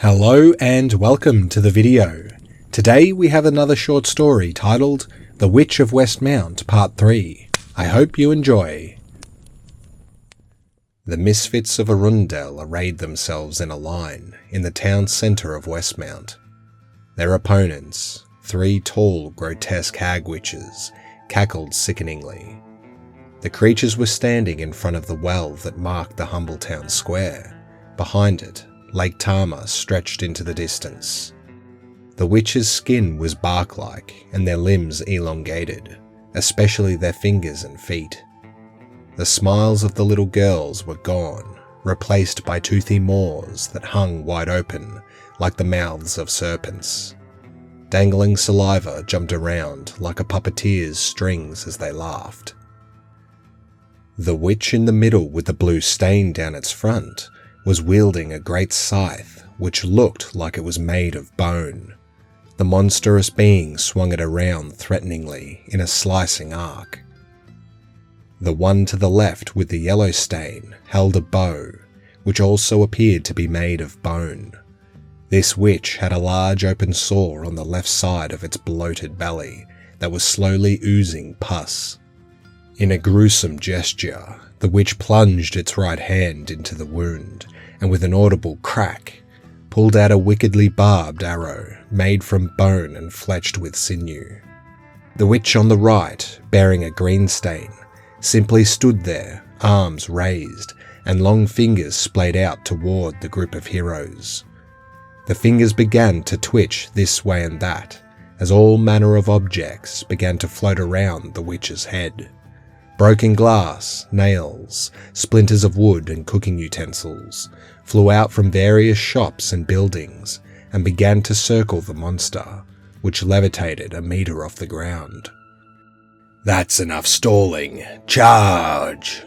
Hello and welcome to the video. Today we have another short story titled The Witch of Westmount Part 3. I hope you enjoy. The misfits of Arundel arrayed themselves in a line in the town centre of Westmount. Their opponents, three tall, grotesque hag witches, cackled sickeningly. The creatures were standing in front of the well that marked the humble town square. Behind it, Lake Tama stretched into the distance. The witches' skin was bark-like and their limbs elongated, especially their fingers and feet. The smiles of the little girls were gone, replaced by toothy maws that hung wide open like the mouths of serpents. Dangling saliva jumped around like a puppeteer's strings as they laughed. The witch in the middle with the blue stain down its front was wielding a great scythe which looked like it was made of bone. The monstrous being swung it around threateningly in a slicing arc. The one to the left with the yellow stain held a bow, which also appeared to be made of bone. This witch had a large open sore on the left side of its bloated belly that was slowly oozing pus. In a gruesome gesture, the witch plunged its right hand into the wound, and with an audible crack, pulled out a wickedly barbed arrow made from bone and fletched with sinew. The witch on the right, bearing a green stain, simply stood there, arms raised, and long fingers splayed out toward the group of heroes. The fingers began to twitch this way and that, as all manner of objects began to float around the witch's head. Broken glass, nails, splinters of wood and cooking utensils flew out from various shops and buildings and began to circle the monster, which levitated a meter off the ground. "That's enough stalling! Charge!"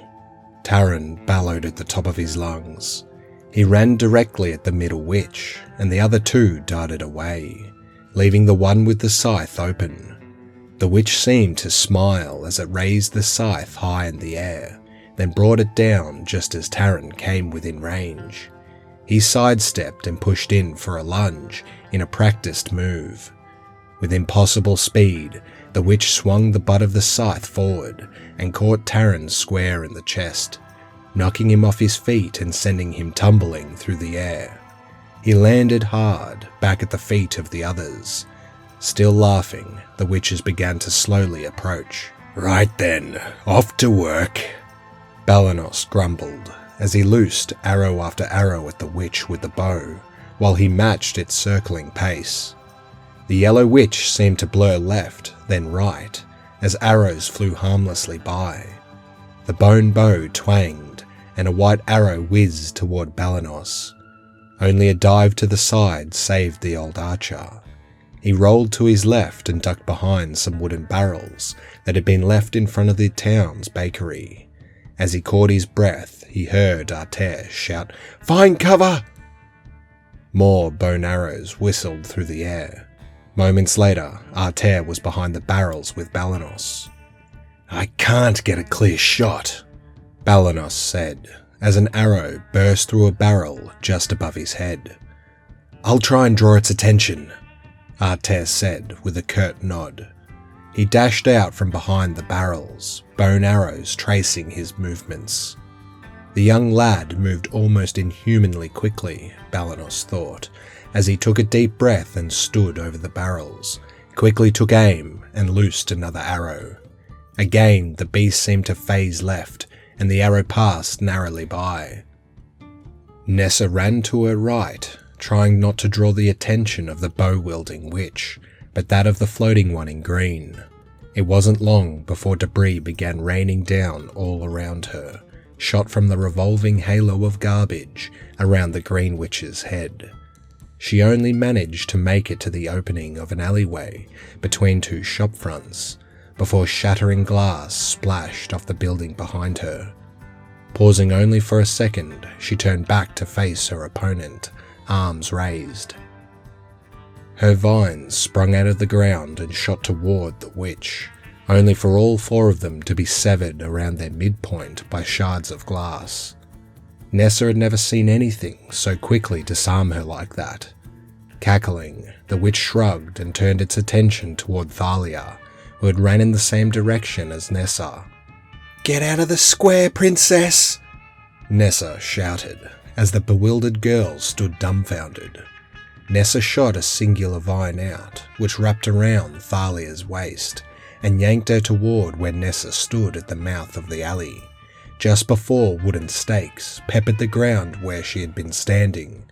Taran bellowed at the top of his lungs. He ran directly at the middle witch, and the other two darted away, leaving the one with the scythe open. The witch seemed to smile as it raised the scythe high in the air, then brought it down just as Taran came within range. He sidestepped and pushed in for a lunge in a practiced move. With impossible speed, the witch swung the butt of the scythe forward and caught Taran square in the chest, knocking him off his feet and sending him tumbling through the air. He landed hard back at the feet of the others. Still laughing, the witches began to slowly approach. "Right then, off to work," Balanos grumbled as he loosed arrow after arrow at the witch with the bow, while he matched its circling pace. The yellow witch seemed to blur left, then right, as arrows flew harmlessly by. The bone bow twanged, and a white arrow whizzed toward Balanos. Only a dive to the side saved the old archer. He rolled to his left and ducked behind some wooden barrels that had been left in front of the town's bakery. As he caught his breath, he heard Arter shout, "Find cover!" More bone arrows whistled through the air. Moments later, Arter was behind the barrels with Balanos. "I can't get a clear shot," Balanos said, as an arrow burst through a barrel just above his head. "I'll try and draw its attention," Arter said with a curt nod. He dashed out from behind the barrels, bone arrows tracing his movements. The young lad moved almost inhumanly quickly, Balanos thought, as he took a deep breath and stood over the barrels, quickly took aim and loosed another arrow. Again the beast seemed to phase left, and the arrow passed narrowly by. Nessa ran to her right, trying not to draw the attention of the bow-wielding witch, but that of the floating one in green. It wasn't long before debris began raining down all around her, shot from the revolving halo of garbage around the green witch's head. She only managed to make it to the opening of an alleyway between two shop fronts, before shattering glass splashed off the building behind her. Pausing only for a second, she turned back to face her opponent, arms raised. Her vines sprung out of the ground and shot toward the witch, only for all four of them to be severed around their midpoint by shards of glass. Nessa had never seen anything so quickly disarm her like that. Cackling, the witch shrugged and turned its attention toward Thalia, who had ran in the same direction as Nessa. "Get out of the square, princess!" Nessa shouted, as the bewildered girl stood dumbfounded. Nessa shot a singular vine out, which wrapped around Thalia's waist, and yanked her toward where Nessa stood at the mouth of the alley, just before wooden stakes peppered the ground where she had been standing.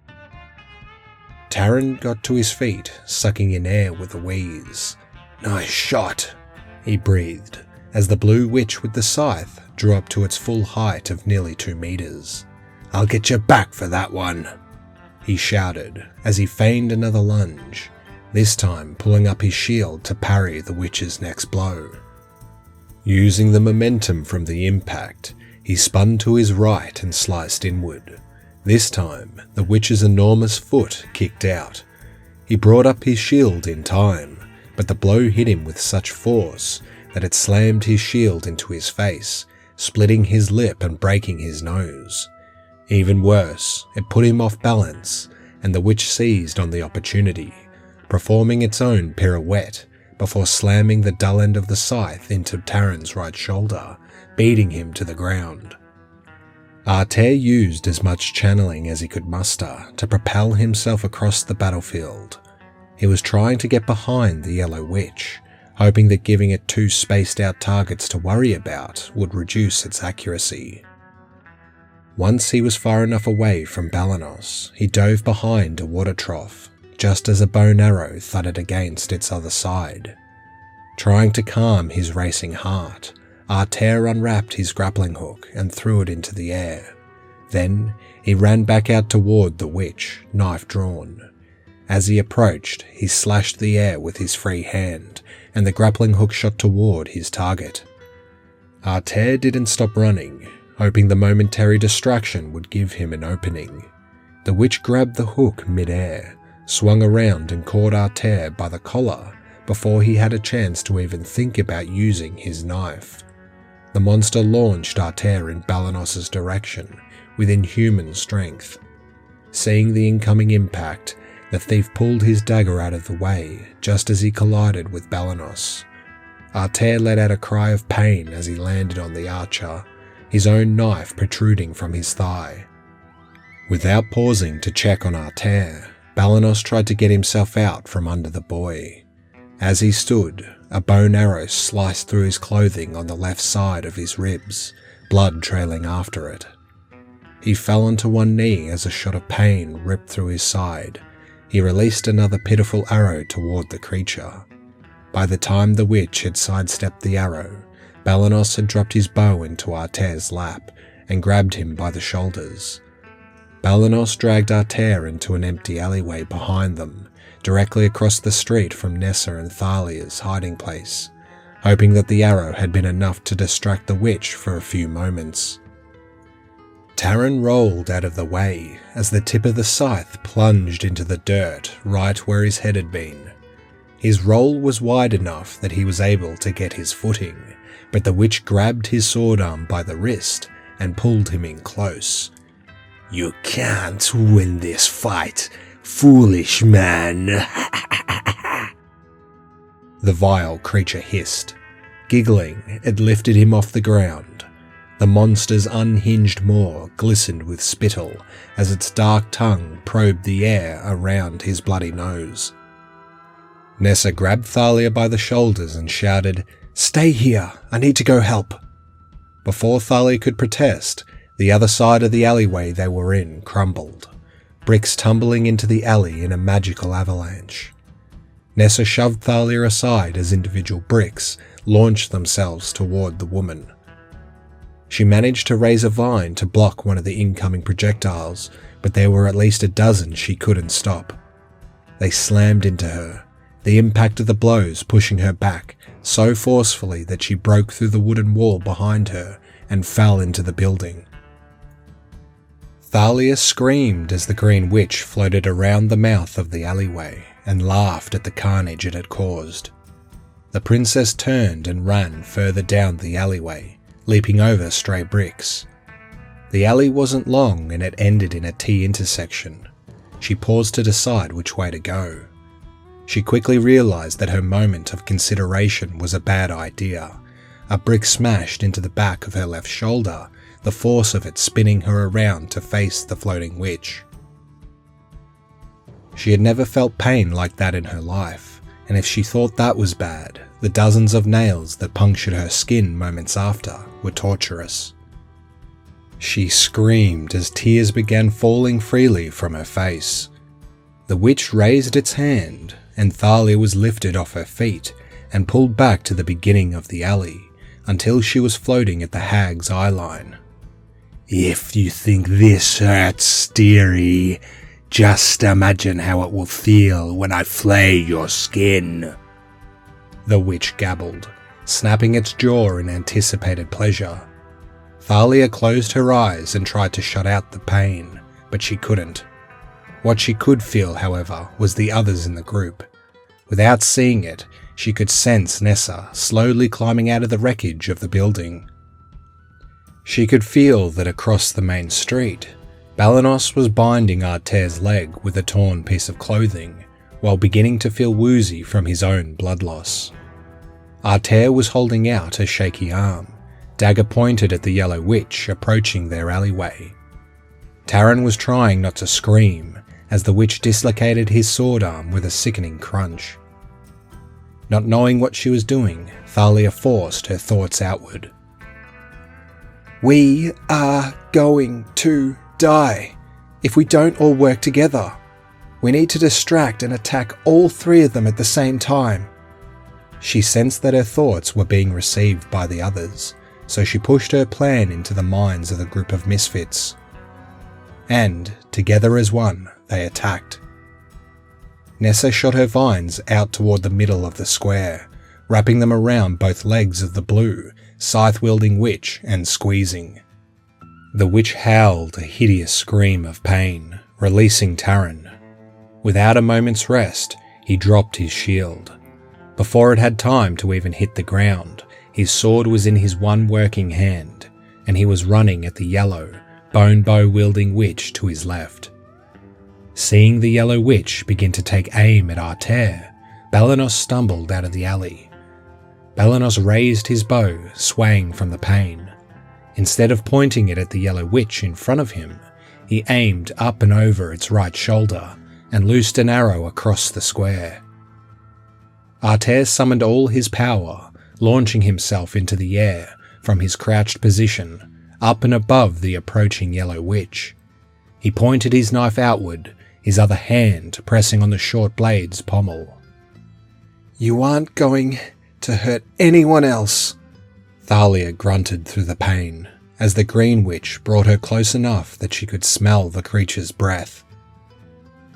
Taran got to his feet, sucking in air with a wheeze. "Nice shot," he breathed, as the blue witch with the scythe drew up to its full height of nearly 2 meters. "I'll get you back for that one," he shouted as he feigned another lunge, this time pulling up his shield to parry the witch's next blow. Using the momentum from the impact, he spun to his right and sliced inward. This time, the witch's enormous foot kicked out. He brought up his shield in time, but the blow hit him with such force that it slammed his shield into his face, splitting his lip and breaking his nose. Even worse, it put him off balance, and the witch seized on the opportunity, performing its own pirouette before slamming the dull end of the scythe into Taran's right shoulder, beating him to the ground. Artair used as much channeling as he could muster to propel himself across the battlefield. He was trying to get behind the Yellow Witch, hoping that giving it 2 spaced-out targets to worry about would reduce its accuracy. Once he was far enough away from Balanos, he dove behind a water trough, just as a bow and arrow thudded against its other side. Trying to calm his racing heart, Artair unwrapped his grappling hook and threw it into the air. Then he ran back out toward the witch, knife drawn. As he approached, he slashed the air with his free hand, and the grappling hook shot toward his target. Artair didn't stop running, hoping the momentary distraction would give him an opening. The witch grabbed the hook mid-air, swung around and caught Artair by the collar before he had a chance to even think about using his knife. The monster launched Artair in Balanos's direction with inhuman strength. Seeing the incoming impact, the thief pulled his dagger out of the way just as he collided with Balanos. Artair let out a cry of pain as he landed on the archer, his own knife protruding from his thigh. Without pausing to check on Artair, Balanos tried to get himself out from under the boy. As he stood, a bow and arrow sliced through his clothing on the left side of his ribs, blood trailing after it. He fell onto one knee as a shot of pain ripped through his side. He released another pitiful arrow toward the creature. By the time the witch had sidestepped the arrow, Balanos had dropped his bow into Artair's lap and grabbed him by the shoulders. Balanos dragged Artair into an empty alleyway behind them, directly across the street from Nessa and Thalia's hiding place, hoping that the arrow had been enough to distract the witch for a few moments. Taran rolled out of the way as the tip of the scythe plunged into the dirt right where his head had been. His roll was wide enough that he was able to get his footing, but the witch grabbed his sword arm by the wrist and pulled him in close. "You can't win this fight, foolish man," the vile creature hissed. Giggling, it lifted him off the ground. The monster's unhinged maw glistened with spittle as its dark tongue probed the air around his bloody nose. Nessa grabbed Thalia by the shoulders and shouted, "Stay here, I need to go help." Before Thalia could protest, the other side of the alleyway they were in crumbled, bricks tumbling into the alley in a magical avalanche. Nessa shoved Thalia aside as individual bricks launched themselves toward the woman. She managed to raise a vine to block one of the incoming projectiles, but there were at least a dozen she couldn't stop. They slammed into her, the impact of the blows pushing her back so forcefully that she broke through the wooden wall behind her and fell into the building. Thalia screamed as the Green Witch floated around the mouth of the alleyway and laughed at the carnage it had caused. The princess turned and ran further down the alleyway, leaping over stray bricks. The alley wasn't long and it ended in a T intersection. She paused to decide which way to go. She quickly realised that her moment of consideration was a bad idea. A brick smashed into the back of her left shoulder, the force of it spinning her around to face the floating witch. She had never felt pain like that in her life, and if she thought that was bad, the dozens of nails that punctured her skin moments after were torturous. She screamed as tears began falling freely from her face. The witch raised its hand, and Thalia was lifted off her feet and pulled back to the beginning of the alley, until she was floating at the hag's eyeline. "If you think this hurts, dearie, just imagine how it will feel when I flay your skin," the witch gabbled, snapping its jaw in anticipated pleasure. Thalia closed her eyes and tried to shut out the pain, but she couldn't. What she could feel, however, was the others in the group. Without seeing it, she could sense Nessa slowly climbing out of the wreckage of the building. She could feel that across the main street, Balanos was binding Artair's leg with a torn piece of clothing, while beginning to feel woozy from his own blood loss. Artair was holding out a shaky arm, dagger pointed at the yellow witch approaching their alleyway. Taran was trying not to scream as the witch dislocated his sword arm with a sickening crunch. Not knowing what she was doing, Thalia forced her thoughts outward. "We are going to die if we don't all work together. We need to distract and attack all three of them at the same time." She sensed that her thoughts were being received by the others, so she pushed her plan into the minds of the group of misfits. And, together as one, they attacked. Nessa shot her vines out toward the middle of the square, wrapping them around both legs of the blue, scythe-wielding witch and squeezing. The witch howled a hideous scream of pain, releasing Taran. Without a moment's rest, he dropped his shield. Before it had time to even hit the ground, his sword was in his one working hand, and he was running at the yellow, bone bow-wielding witch to his left. Seeing the yellow witch begin to take aim at Artair, Balanos stumbled out of the alley. Balanos raised his bow, swaying from the pain. Instead of pointing it at the yellow witch in front of him, he aimed up and over its right shoulder and loosed an arrow across the square. Artair summoned all his power, launching himself into the air from his crouched position, up and above the approaching yellow witch. He pointed his knife outward, his other hand pressing on the short blade's pommel. "You aren't going to hurt anyone else," Thalia grunted through the pain, as the green witch brought her close enough that she could smell the creature's breath.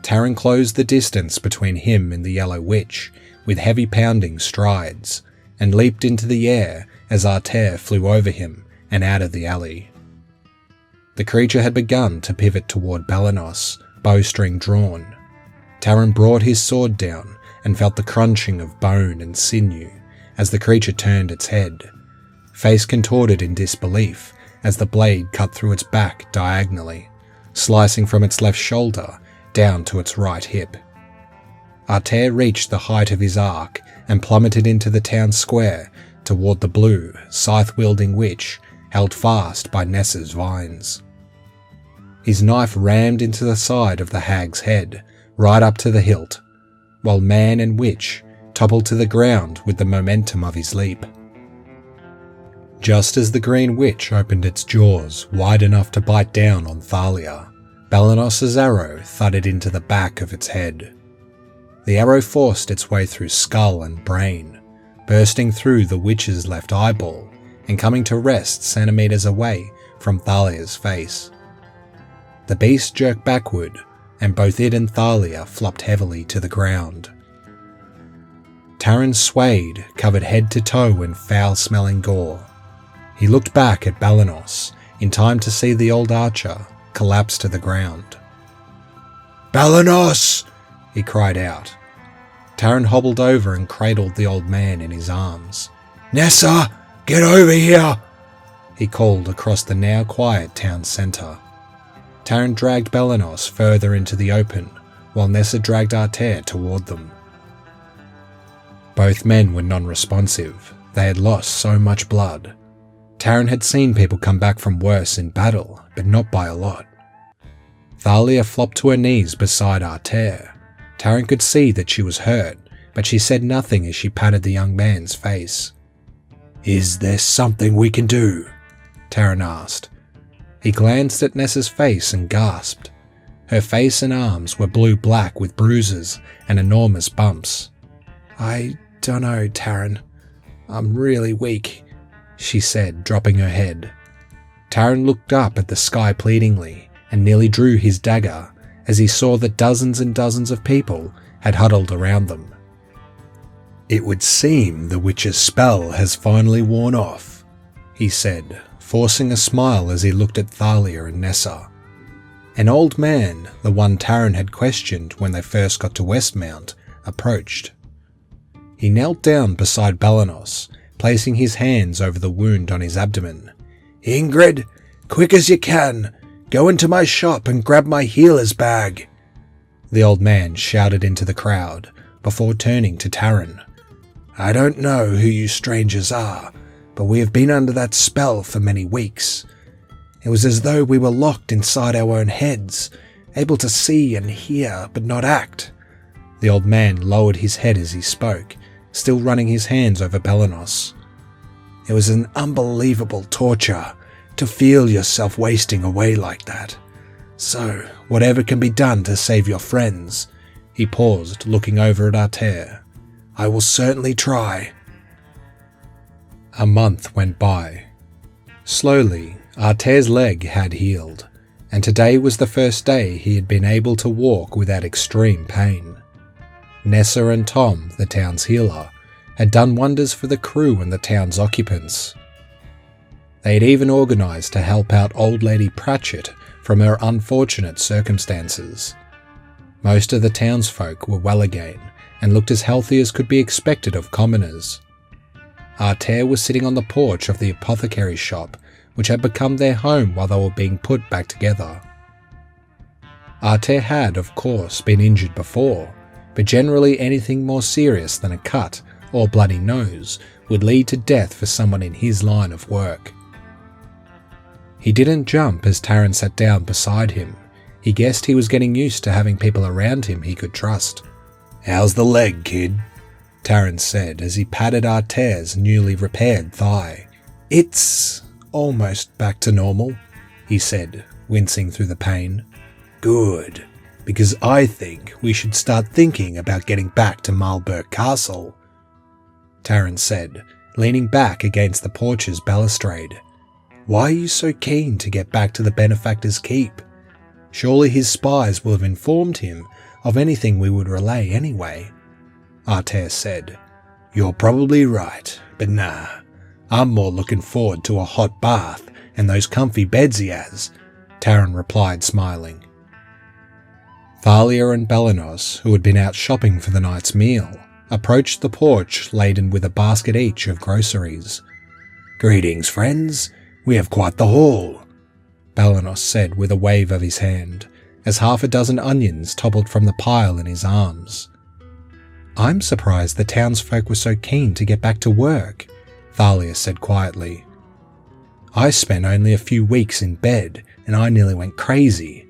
Taran closed the distance between him and the yellow witch with heavy pounding strides, and leaped into the air as Artair flew over him and out of the alley. The creature had begun to pivot toward Balanos, bowstring drawn. Taran brought his sword down and felt the crunching of bone and sinew as the creature turned its head, face contorted in disbelief as the blade cut through its back diagonally, slicing from its left shoulder down to its right hip. Artair reached the height of his arc and plummeted into the town square toward the blue, scythe-wielding witch held fast by Nessa's vines. His knife rammed into the side of the hag's head, right up to the hilt, while man and witch toppled to the ground with the momentum of his leap. Just as the green witch opened its jaws wide enough to bite down on Thalia, Balanos's arrow thudded into the back of its head. The arrow forced its way through skull and brain, bursting through the witch's left eyeball and coming to rest centimeters away from Thalia's face. The beast jerked backward, and both it and Thalia flopped heavily to the ground. Taran swayed, covered head to toe in foul-smelling gore. He looked back at Balanos, in time to see the old archer collapse to the ground. "Balanos!" he cried out. Taran hobbled over and cradled the old man in his arms. "Nessa, get over here!" he called across the now quiet town centre. Taran dragged Belenos further into the open, while Nessa dragged Artair toward them. Both men were non-responsive. They had lost so much blood. Taran had seen people come back from worse in battle, but not by a lot. Thalia flopped to her knees beside Artair. Taran could see that she was hurt, but she said nothing as she patted the young man's face. "Is there something we can do?" Taran asked. He glanced at Nessa's face and gasped. Her face and arms were blue-black with bruises and enormous bumps. "I don't know, Taran. I'm really weak," she said, dropping her head. Taran looked up at the sky pleadingly and nearly drew his dagger as he saw that dozens and dozens of people had huddled around them. "It would seem the witch's spell has finally worn off," he said, forcing a smile as he looked at Thalia and Nessa. An old man, the one Taran had questioned when they first got to Westmount, approached. He knelt down beside Belenos, placing his hands over the wound on his abdomen. "Ingrid, quick as you can, go into my shop and grab my healer's bag," the old man shouted into the crowd before turning to Taran. "I don't know who you strangers are, but we have been under that spell for many weeks. It was as though we were locked inside our own heads, able to see and hear but not act." The old man lowered his head as he spoke, still running his hands over Belenos. "It was an unbelievable torture to feel yourself wasting away like that. So, whatever can be done to save your friends," he paused, looking over at Artair, "I will certainly try." A month went by. Slowly, Artair's leg had healed, and today was the first day he had been able to walk without extreme pain. Nessa and Tom, the town's healer, had done wonders for the crew and the town's occupants. They had even organised to help out old lady Pratchett from her unfortunate circumstances. Most of the townsfolk were well again and looked as healthy as could be expected of commoners. Artair was sitting on the porch of the apothecary shop, which had become their home while they were being put back together. Artair had, of course, been injured before, but generally anything more serious than a cut or bloody nose would lead to death for someone in his line of work. He didn't jump as Taran sat down beside him. He guessed he was getting used to having people around him he could trust. "How's the leg, kid?" Taran said as he patted Artair's newly repaired thigh. "It's almost back to normal," he said, wincing through the pain. "Good, because I think we should start thinking about getting back to Marlburg Castle," Taran said, leaning back against the porch's balustrade. "Why are you so keen to get back to the benefactor's keep? Surely his spies will have informed him of anything we would relay anyway," Artair said. "You're probably right, but nah, I'm more looking forward to a hot bath and those comfy beds he has," Taran replied, smiling. Thalia and Belenos, who had been out shopping for the night's meal, approached the porch laden with a basket each of groceries. "Greetings, friends. We have quite the haul," Belenos said with a wave of his hand, as half a dozen onions toppled from the pile in his arms. "I'm surprised the townsfolk were so keen to get back to work," Thalia said quietly. "I spent only a few weeks in bed and I nearly went crazy.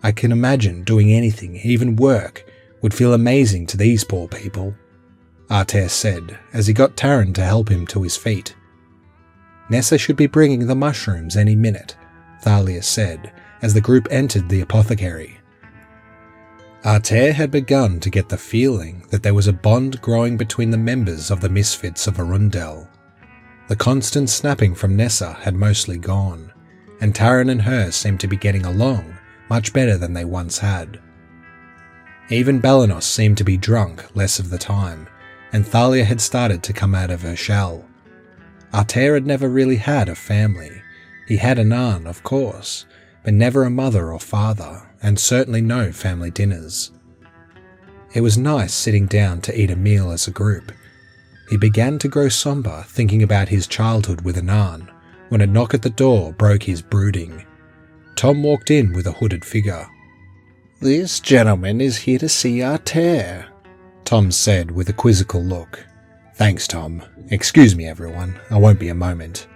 I can imagine doing anything, even work, would feel amazing to these poor people," Artair said as he got Taran to help him to his feet. "Nessa should be bringing the mushrooms any minute," Thalia said as the group entered the apothecary. Artair had begun to get the feeling that there was a bond growing between the members of the Misfits of Arundel. The constant snapping from Nessa had mostly gone, and Taran and her seemed to be getting along much better than they once had. Even Belenos seemed to be drunk less of the time, and Thalia had started to come out of her shell. Artair had never really had a family. He had an aunt, of course, but never a mother or father, and certainly no family dinners. It was nice sitting down to eat a meal as a group. He began to grow somber thinking about his childhood with Anan, when a knock at the door broke his brooding. Tom walked in with a hooded figure. "This gentleman is here to see Arter," Tom said with a quizzical look. "Thanks, Tom. Excuse me, everyone. I won't be a moment,"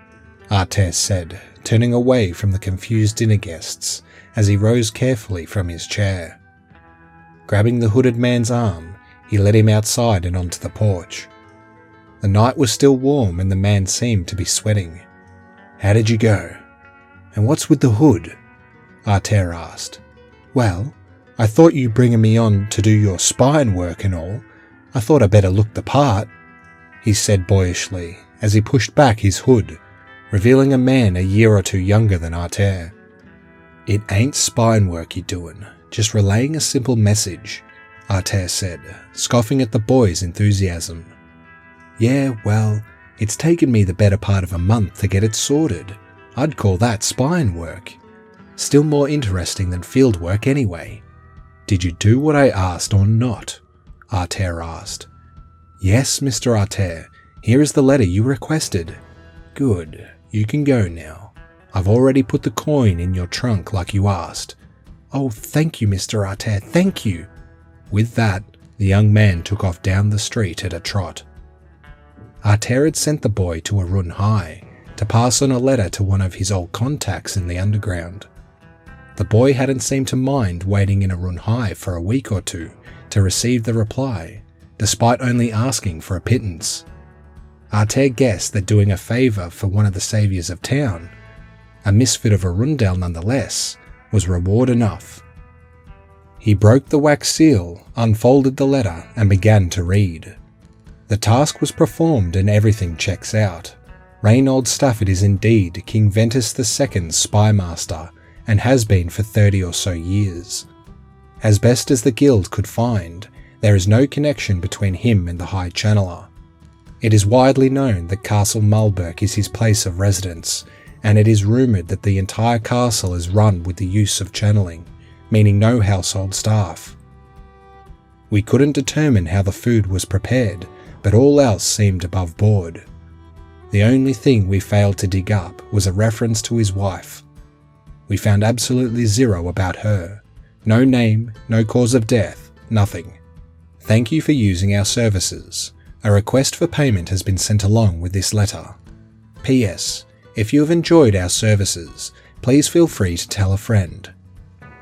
Arter said, turning away from the confused dinner guests as he rose carefully from his chair. Grabbing the hooded man's arm, he led him outside and onto the porch. The night was still warm and the man seemed to be sweating. "How did you go? And what's with the hood?" Arter asked. "Well, I thought you bringing me on to do your spine work and all. I thought I better look the part," he said boyishly as he pushed back his hood, revealing a man a year or two younger than Arter. "It ain't spine work you're doing, just relaying a simple message," Arter said, scoffing at the boy's enthusiasm. "Yeah, well, it's taken me the better part of a month to get it sorted. I'd call that spine work. Still more interesting than field work anyway." "Did you do what I asked or not?" Arter asked. "Yes, Mr. Arter. Here is the letter you requested." "Good. You can go now. I've already put the coin in your trunk like you asked." "Oh, thank you, Mr. Arter, thank you." With that, the young man took off down the street at a trot. Arter had sent the boy to Arun High to pass on a letter to one of his old contacts in the underground. The boy hadn't seemed to mind waiting in Arun High for a week or two to receive the reply, despite only asking for a pittance. Arter guessed that doing a favour for one of the saviours of town, a misfit of Arundel nonetheless, was reward enough. He broke the wax seal, unfolded the letter, and began to read. The task was performed and everything checks out. Reynold Stafford is indeed King Ventus II's spymaster, and has been for 30 or so years. As best as the guild could find, there is no connection between him and the High Channeler. It is widely known that Castle Mulberg is his place of residence, and it is rumoured that the entire castle is run with the use of channeling, meaning no household staff. We couldn't determine how the food was prepared, but all else seemed above board. The only thing we failed to dig up was a reference to his wife. We found absolutely zero about her. No name, no cause of death, nothing. Thank you for using our services. A request for payment has been sent along with this letter. P.S. If you have enjoyed our services, please feel free to tell a friend.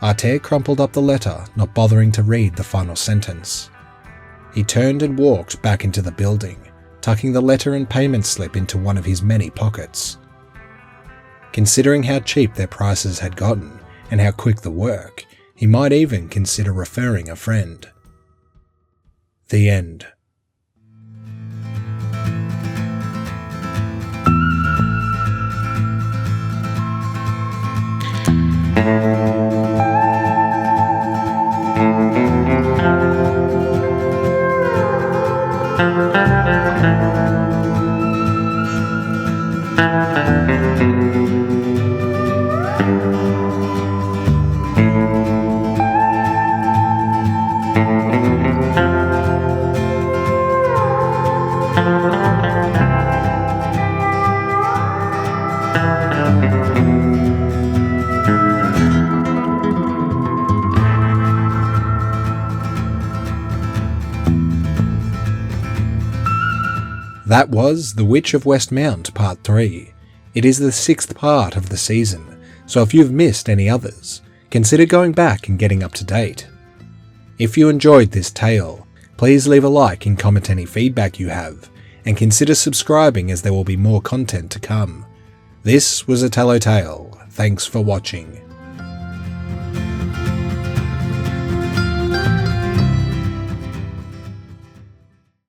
Arter crumpled up the letter, not bothering to read the final sentence. He turned and walked back into the building, tucking the letter and payment slip into one of his many pockets. Considering how cheap their prices had gotten, and how quick the work, he might even consider referring a friend. The end. That was The Witch of Westmount Part 3. It is the 6th part of the season, so if you've missed any others, consider going back and getting up to date. If you enjoyed this tale, please leave a like and comment any feedback you have, and consider subscribing as there will be more content to come. This was a Tello Tale. Thanks for watching.